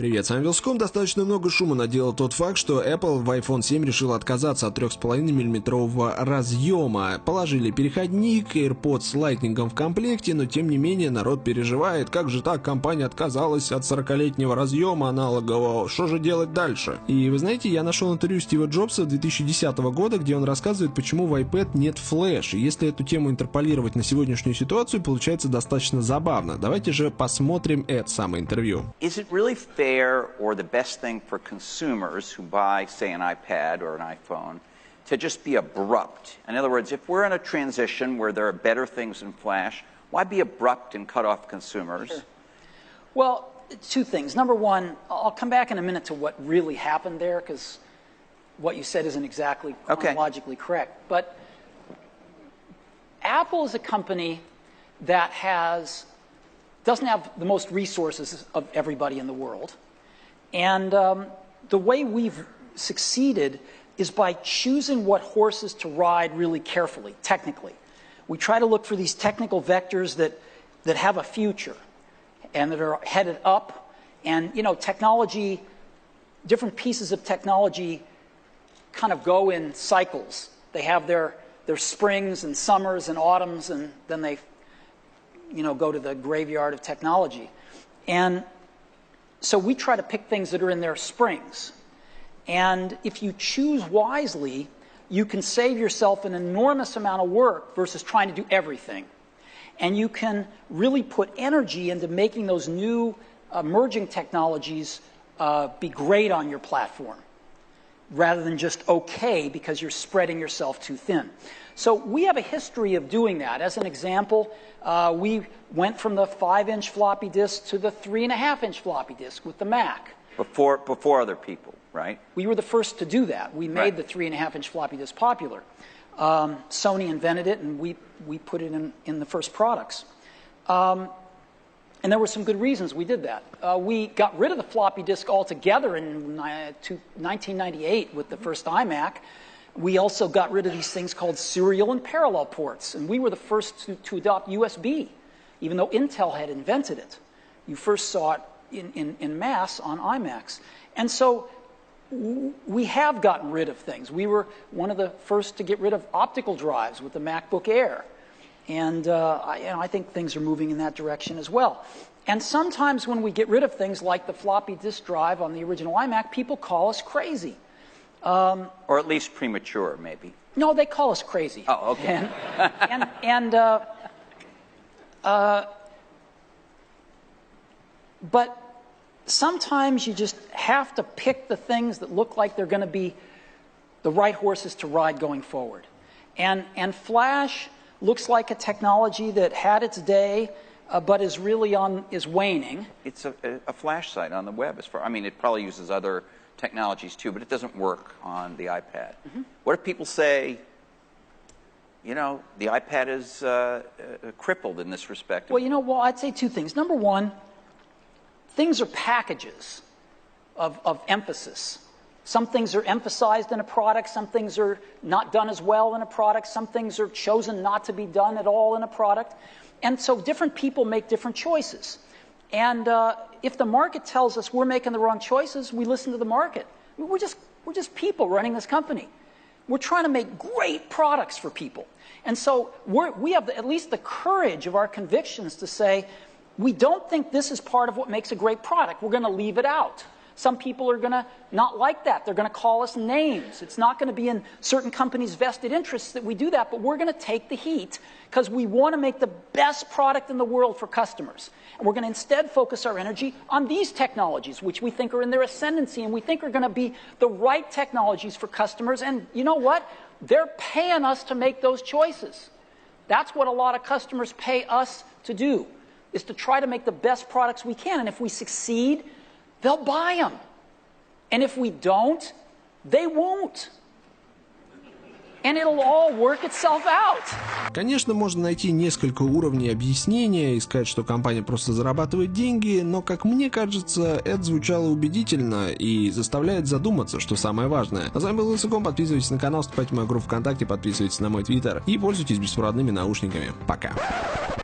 Привет, с вами Вилском. Достаточно много шума наделал тот факт, что Apple в iPhone 7 решила отказаться от 3,5 мм разъема. Положили переходник, AirPods с Lightning в комплекте, но тем не менее народ переживает, как же так компания отказалась от 40-летнего разъема аналогового, что же делать дальше? И вы знаете, я нашел интервью Стива Джобса 2010 года, где он рассказывает, почему в iPad нет флеш. И если эту тему интерполировать на сегодняшнюю ситуацию, получается достаточно забавно. Давайте же посмотрим это самое интервью. Fair or the best thing for consumers who buy, say, an iPad or an iPhone to just be abrupt? In other words, if we're in a transition where there are better things in Flash, why be abrupt and cut off consumers? Sure. Well, two things. Number one, I'll come back in a minute to what really happened there, because what you said isn't exactly chronologically correct. But Apple is a company that doesn't have the most resources of everybody in the world. And the way we've succeeded is by choosing what horses to ride really carefully, technically. We try to look for these technical vectors that have a future and that are headed up. And, you know, technology, different pieces of technology kind of go in cycles. They have their springs and summers and autumns, and then they go to the graveyard of technology. And so we try to pick things that are in their springs. And if you choose wisely, you can save yourself an enormous amount of work versus trying to do everything. And you can really put energy into making those new emerging technologies be great on your platform, rather than just okay because you're spreading yourself too thin. So we have a history of doing that. As an example, we went from the 5-inch floppy disk to the 3.5-inch floppy disk with the Mac. Before other people, right? We were the first to do that. We made the 3.5-inch floppy disk popular. Sony invented it, and we put it in the first products. And there were some good reasons we did that. We got rid of the floppy disk altogether in 1998 with the first iMac. We also got rid of these things called serial and parallel ports, and we were the first to adopt USB, even though Intel had invented it. You first saw it in mass on iMacs. And so we have gotten rid of things. We were one of the first to get rid of optical drives with the MacBook Air. And I think things are moving in that direction as well. And sometimes when we get rid of things like the floppy disk drive on the original iMac, people call us crazy. Or at least premature, maybe. No, they call us crazy. Oh, okay. But sometimes you just have to pick the things that look like they're going to be the right horses to ride going forward. And Flash looks like a technology that had its day, but is really is waning. It's a Flash site on the web. I mean, it probably uses other technologies too, but it doesn't work on the iPad. Mm-hmm. What if people say, you know, the iPad is crippled in this respect? Well, I'd say two things. Number one, things are packages of emphasis. Some things are emphasized in a product, some things are not done as well in a product, some things are chosen not to be done at all in a product. And so different people make different choices. And if the market tells us we're making the wrong choices, we listen to the market. We're just people running this company. We're trying to make great products for people. And so we have at least the courage of our convictions to say, we don't think this is part of what makes a great product. We're going to leave it out. Some people are going to not like that. They're going to call us names. It's not going to be in certain companies' vested interests that we do that, but we're going to take the heat because we want to make the best product in the world for customers. And we're going to instead focus our energy on these technologies, which we think are in their ascendancy and we think are going to be the right technologies for customers. And you know what? They're paying us to make those choices. That's what a lot of customers pay us to do, is to try to make the best products we can. And if we succeed, they'll buy them. And if we don't, they won't. And it'll all work itself out. Конечно, можно найти несколько уровней объяснения и сказать, что компания просто зарабатывает деньги, но, как мне кажется, это звучало убедительно и заставляет задуматься, что самое важное. А с вами был Вилсаком, подписывайтесь на канал, вступайте в мою группу ВКонтакте, подписывайтесь на мой Твиттер и пользуйтесь беспроводными наушниками. Пока.